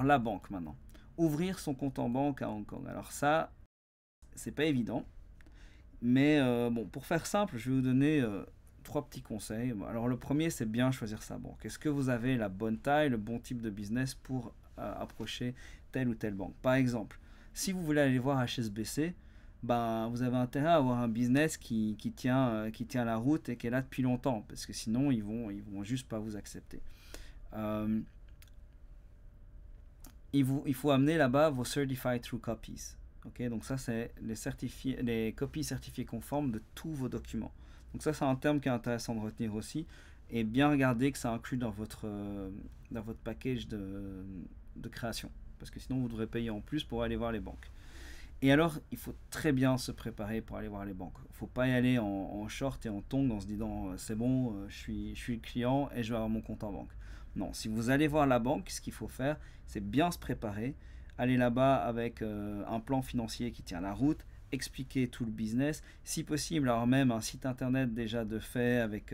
la banque maintenant. Ouvrir son compte en banque à Hong Kong. Alors ça, c'est pas évident. Mais bon, pour faire simple, je vais vous donner 3 petits conseils. Bon, alors le premier, c'est bien choisir sa banque. Est-ce que vous avez la bonne taille, le bon type de business pour approcher telle ou telle banque? Par exemple, si vous voulez aller voir HSBC, ben, vous avez intérêt à avoir un business qui tient la route et qui est là depuis longtemps, parce que sinon, ils vont juste pas vous accepter. Euh, il faut amener là-bas vos Certified True Copies. Okay, donc ça, c'est les copies certifiées conformes de tous vos documents. Donc ça, c'est un terme qui est intéressant de retenir aussi. Et bien regarder que ça inclut dans votre package de création. Parce que sinon, vous devrez payer en plus pour aller voir les banques. Et alors, il faut très bien se préparer pour aller voir les banques. Il ne faut pas y aller en short et en tongs en se disant c'est bon, je suis le client et je vais avoir mon compte en banque. Non, si vous allez voir la banque, ce qu'il faut faire, c'est bien se préparer, aller là-bas avec un plan financier qui tient la route, expliquer tout le business, si possible, alors même un site internet déjà de fait avec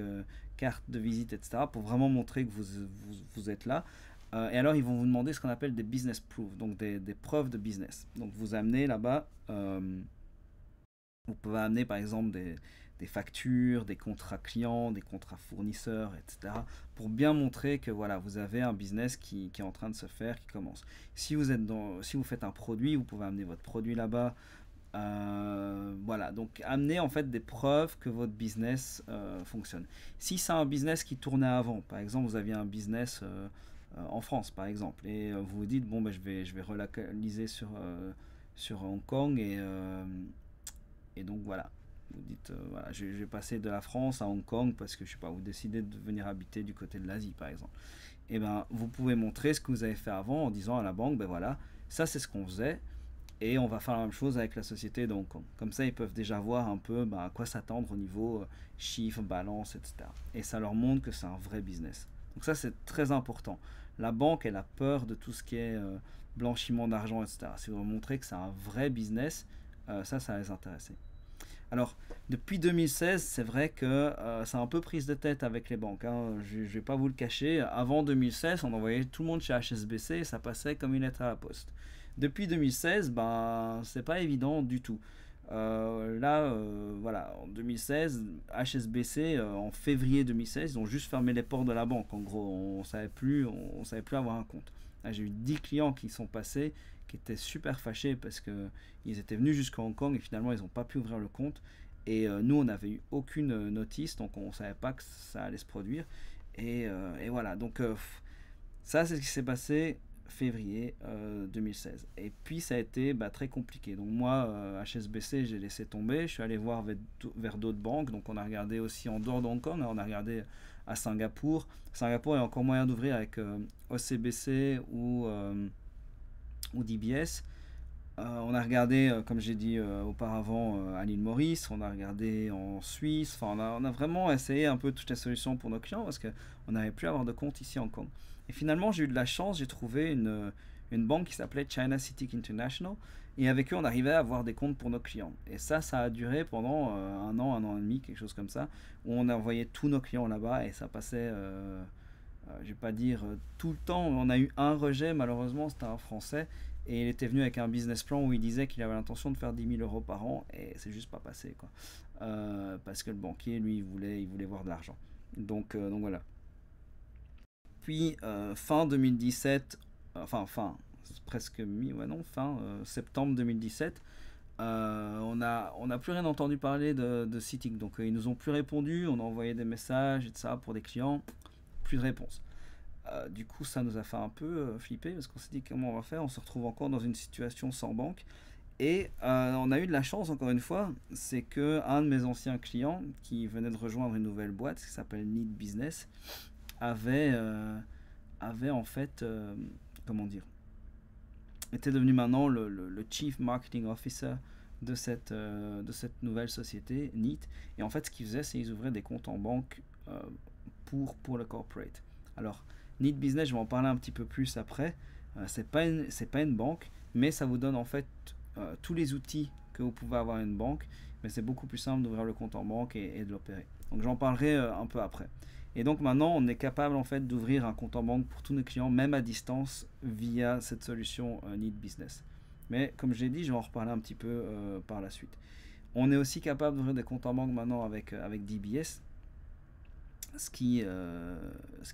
carte de visite, etc., pour vraiment montrer que vous êtes là. Et alors, ils vont vous demander ce qu'on appelle des business proof, donc des preuves de business. Donc, vous amenez là-bas, vous pouvez amener par exemple des factures, des contrats clients, des contrats fournisseurs, etc. pour bien montrer que voilà, vous avez un business qui est en train de se faire, qui commence. Si vous faites un produit, vous pouvez amener votre produit là-bas. Voilà, donc amener en fait des preuves que votre business fonctionne. Si c'est un business qui tournait avant, par exemple, vous aviez un business en France, par exemple, et vous vous dites bon, ben, je vais relocaliser sur Hong Kong et donc voilà. Vous dites voilà, je vais passer de la France à Hong Kong parce que je sais pas, vous décidez de venir habiter du côté de l'Asie, par exemple. Et ben, vous pouvez montrer ce que vous avez fait avant en disant à la banque, ben voilà, ça c'est ce qu'on faisait. Et on va faire la même chose avec la société de Hong Kong. Comme ça, ils peuvent déjà voir un peu à quoi s'attendre au niveau chiffre, balance, etc. Et ça leur montre que c'est un vrai business. Donc ça, c'est très important. La banque, elle a peur de tout ce qui est blanchiment d'argent, etc. Si vous leur montrez que c'est un vrai business, ça va les intéresser. Alors, depuis 2016, c'est vrai que c'est un peu prise de tête avec les banques. Hein. Je ne vais pas vous le cacher. Avant 2016, on envoyait tout le monde chez HSBC et ça passait comme une lettre à la poste. Depuis 2016, ben, c'est pas évident du tout. Voilà, en 2016, HSBC, en février 2016, ils ont juste fermé les portes de la banque. En gros, on savait plus avoir un compte. Là, j'ai eu 10 clients qui sont passés, qui étaient super fâchés parce que ils étaient venus jusqu'à Hong Kong et finalement, ils n'ont pas pu ouvrir le compte. Et nous, on n'avait eu aucune notice, donc on ne savait pas que ça allait se produire. Et voilà, donc ça, c'est ce qui s'est passé février 2016. Et puis ça a été très compliqué. Donc moi, HSBC, j'ai laissé tomber. Je suis allé voir vers d'autres banques. Donc on a regardé aussi en dehors de Hong Kong. On a regardé à Singapour. Singapour, il y a encore moyen d'ouvrir avec OCBC ou DBS. On a regardé, comme j'ai dit auparavant, à l'île Maurice. On a regardé en Suisse. Enfin, on a vraiment essayé un peu toutes les solutions pour nos clients parce qu'on n'avait plus à avoir de compte ici en Hong Kong. Et finalement, j'ai eu de la chance, j'ai trouvé une banque qui s'appelait China Citic International. Et avec eux, on arrivait à avoir des comptes pour nos clients. Et ça a duré pendant un an et demi, quelque chose comme ça, où on a envoyé tous nos clients là-bas et ça passait, je vais pas dire tout le temps. On a eu un rejet, malheureusement, c'était un Français. Et il était venu avec un business plan où il disait qu'il avait l'intention de faire 10 000 euros par an et c'est juste pas passé, quoi. Parce que le banquier, lui, il voulait voir de l'argent. Donc voilà. Puis fin 2017, fin presque fin septembre 2017, on n'a plus rien entendu parler de Citic. Donc ils nous ont plus répondu, on a envoyé des messages et tout ça pour des clients, plus de réponse. Du coup, ça nous a fait un peu flipper parce qu'on s'est dit comment on va faire. On se retrouve encore dans une situation sans banque. Et on a eu de la chance, encore une fois, c'est que un de mes anciens clients qui venait de rejoindre une nouvelle boîte qui s'appelle Need Business avait en fait, comment dire, était devenu maintenant le Chief Marketing Officer de cette nouvelle société, NEAT. Et en fait, ce qu'ils faisaient, c'est qu'ils ouvraient des comptes en banque pour le corporate. Alors, NEAT Business, je vais en parler un petit peu plus après. C'est pas une banque, mais ça vous donne en fait tous les outils que vous pouvez avoir une banque, mais c'est beaucoup plus simple d'ouvrir le compte en banque et de l'opérer. Donc j'en parlerai un peu après. Et donc maintenant, on est capable en fait d'ouvrir un compte en banque pour tous nos clients, même à distance, via cette solution Need Business. Mais comme je l'ai dit, je vais en reparler un petit peu par la suite. On est aussi capable d'ouvrir des comptes en banque maintenant avec DBS, ce qui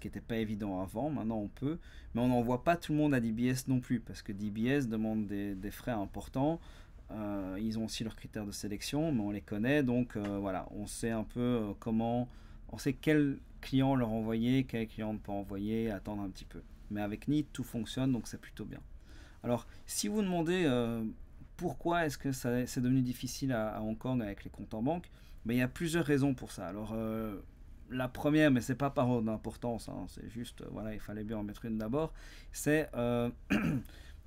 n'était pas évident avant. Maintenant on peut, mais on n'envoie pas tout le monde à DBS non plus, parce que DBS demande des frais importants. Ils ont aussi leurs critères de sélection, mais on les connaît, donc voilà, on sait un peu comment, on sait quels clients leur envoyer, quels clients ne pas envoyer, attendre un petit peu. Mais avec Neat, tout fonctionne, donc c'est plutôt bien. Alors, si vous demandez pourquoi est-ce que c'est devenu difficile à Hong Kong avec les comptes en banque, ben, il y a plusieurs raisons pour ça. Alors, la première, mais c'est pas par ordre d'importance, hein, c'est juste, voilà, il fallait bien en mettre une d'abord, c'est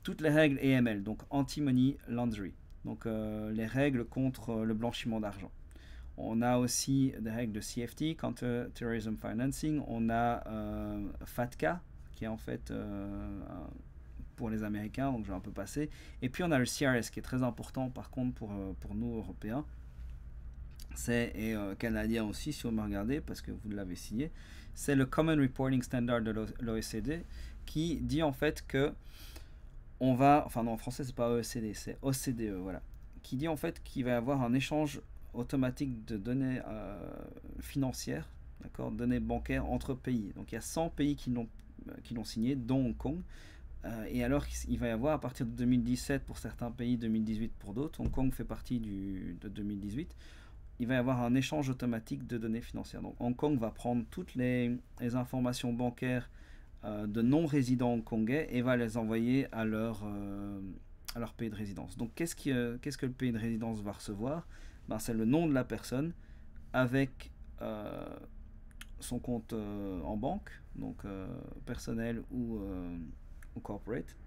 toutes les règles AML, donc Anti-Money Laundering, donc les règles contre le blanchiment d'argent. On a aussi des règles de CFT, Counter Terrorism Financing, on a FATCA, qui est en fait pour les Américains, donc je vais un peu passer. Et puis on a le CRS qui est très important par contre pour nous Européens. Et Canadiens aussi si vous me regardez parce que vous l'avez signé. C'est le Common Reporting Standard de l'OECD qui dit en fait que on va, enfin non en français c'est pas OECD, c'est OCDE, voilà, qui dit en fait qu'il va y avoir un échange automatique de données financières, d'accord, données bancaires entre pays. Donc il y a 100 pays qui l'ont signé, dont Hong Kong. Et alors il va y avoir à partir de 2017 pour certains pays, 2018 pour d'autres, Hong Kong fait partie de 2018, il va y avoir un échange automatique de données financières. Donc Hong Kong va prendre toutes les informations bancaires de non-résidents hongkongais et va les envoyer à leur pays de résidence. Donc qu'est-ce que le pays de résidence va recevoir? Ben, c'est le nom de la personne avec son compte en banque, donc personnel ou corporate,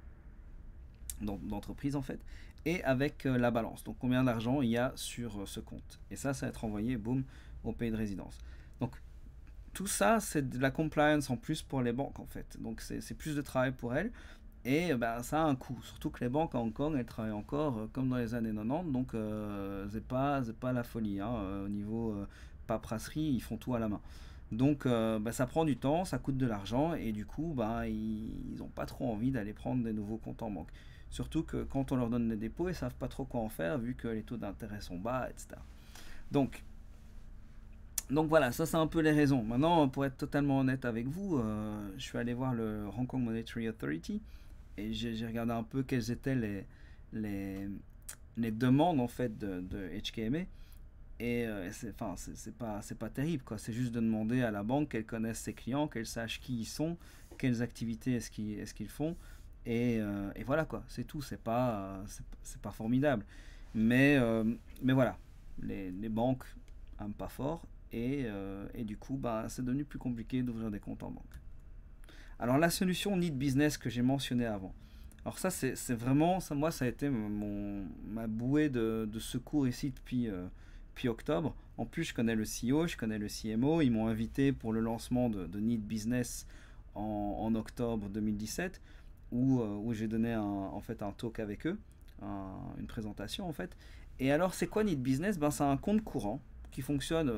d'entreprise en fait, et avec la balance, donc combien d'argent il y a sur ce compte. Et ça va être envoyé, boum, au pays de résidence. Donc tout ça, c'est de la compliance en plus pour les banques en fait. Donc c'est plus de travail pour elles. Et ben, ça a un coût, surtout que les banques à Hong Kong, elles travaillent encore comme dans les années 90, donc c'est pas la folie. Hein. Au niveau paperasserie, ils font tout à la main. Donc ben, ça prend du temps, ça coûte de l'argent, et du coup, ben, ils n'ont pas trop envie d'aller prendre des nouveaux comptes en banque. Surtout que quand on leur donne des dépôts, ils ne savent pas trop quoi en faire, vu que les taux d'intérêt sont bas, etc. Donc voilà, ça c'est un peu les raisons. Maintenant, pour être totalement honnête avec vous, je suis allé voir le Hong Kong Monetary Authority, et j'ai regardé un peu quelles étaient les demandes en fait de HKMA. Et c'est pas terrible quoi. C'est juste de demander à la banque qu'elle connaisse ses clients, qu'elle sache qui ils sont, quelles activités est-ce qu'ils font, et voilà quoi. C'est tout. C'est pas formidable. Mais voilà, les banques aiment pas fort, et du coup bah c'est devenu plus compliqué d'ouvrir des comptes en banque. Alors la solution Need Business que j'ai mentionné avant. Alors ça c'est vraiment ça, moi ça a été ma bouée de secours ici depuis octobre. En plus je connais le CEO, je connais le CMO, ils m'ont invité pour le lancement de Need Business en octobre 2017 où j'ai donné en fait un talk avec eux, une présentation en fait. Et alors c'est quoi Need Business? Ben, c'est un compte courant qui fonctionne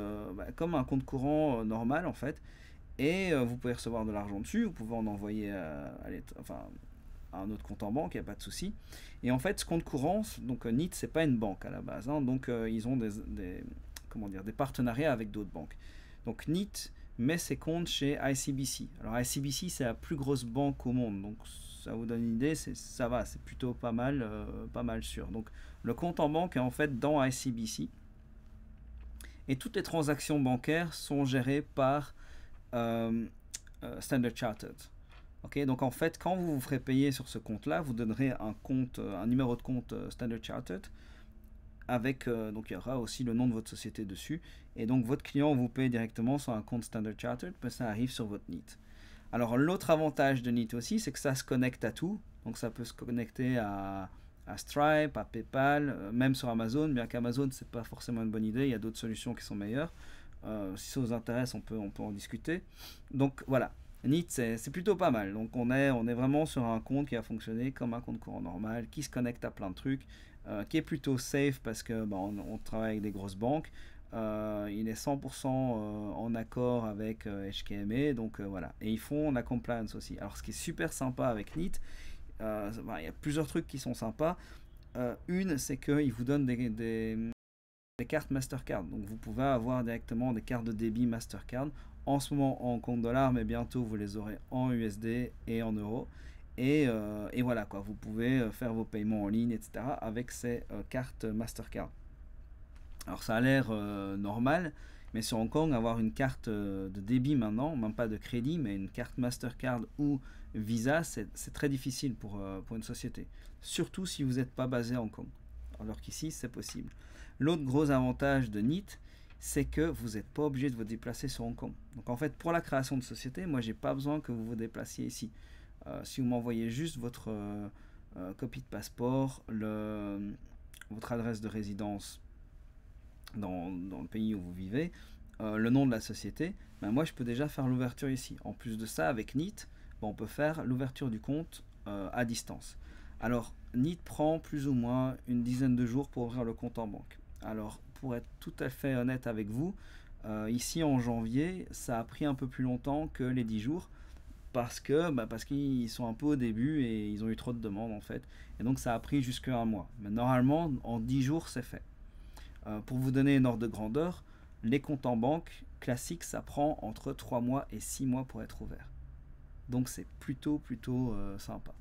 comme un compte courant normal en fait. Et vous pouvez recevoir de l'argent dessus, vous pouvez en envoyer à un autre compte en banque, il n'y a pas de souci. Et en fait, ce compte courant, donc NIT, c'est pas une banque à la base, hein, donc ils ont des partenariats avec d'autres banques. Donc NIT met ses comptes chez ICBC. Alors ICBC, c'est la plus grosse banque au monde, donc ça vous donne une idée, ça va, c'est plutôt pas mal sûr. Donc le compte en banque est en fait dans ICBC, et toutes les transactions bancaires sont gérées par Standard Chartered. Okay, donc en fait, quand vous vous ferez payer sur ce compte-là, vous donnerez un numéro de compte Standard Chartered avec, donc il y aura aussi le nom de votre société dessus, et donc votre client vous paye directement sur un compte Standard Chartered, puis ça arrive sur votre NIT. Alors l'autre avantage de NIT aussi, c'est que ça se connecte à tout, donc ça peut se connecter à Stripe, à PayPal, même sur Amazon, bien qu'Amazon c'est pas forcément une bonne idée, il y a d'autres solutions qui sont meilleures. Si ça vous intéresse, on peut en discuter. Donc voilà, NIT c'est plutôt pas mal. Donc on est vraiment sur un compte qui a fonctionné comme un compte courant normal, qui se connecte à plein de trucs. qui est plutôt safe parce que bah, on travaille avec des grosses banques. Il est 100% en accord avec HKMA, donc voilà. Et ils font la compliance aussi. Alors ce qui est super sympa avec NIT, bah, il y a plusieurs trucs qui sont sympas. Une, c'est qu'ils vous donnent des cartes Mastercard. Donc vous pouvez avoir directement des cartes de débit Mastercard. En ce moment en compte dollar, mais bientôt vous les aurez en USD et en euros. Et voilà quoi, vous pouvez faire vos paiements en ligne, etc. avec ces cartes Mastercard. Alors ça a l'air normal, mais sur Hong Kong, avoir une carte de débit maintenant, même pas de crédit, mais une carte Mastercard ou Visa, c'est très difficile pour une société. Surtout si vous n'êtes pas basé à Hong Kong. Alors qu'ici, c'est possible. L'autre gros avantage de NIT, c'est que vous n'êtes pas obligé de vous déplacer sur Hong Kong. Donc en fait, pour la création de société, moi, j'ai pas besoin que vous vous déplaciez ici. Si vous m'envoyez juste votre copie de passeport, votre adresse de résidence dans le pays où vous vivez, le nom de la société, ben moi je peux déjà faire l'ouverture ici. En plus de ça, avec NIT, ben on peut faire l'ouverture du compte à distance. Alors, NIT prend plus ou moins une dizaine de jours pour ouvrir le compte en banque. Alors, pour être tout à fait honnête avec vous, ici en janvier, ça a pris un peu plus longtemps que les 10 jours parce qu'ils sont un peu au début et ils ont eu trop de demandes en fait. Et donc ça a pris jusqu'à un mois. Mais normalement, en 10 jours, c'est fait. Pour vous donner une ordre de grandeur, les comptes en banque classiques, ça prend entre 3 mois et 6 mois pour être ouvert. Donc c'est plutôt sympa.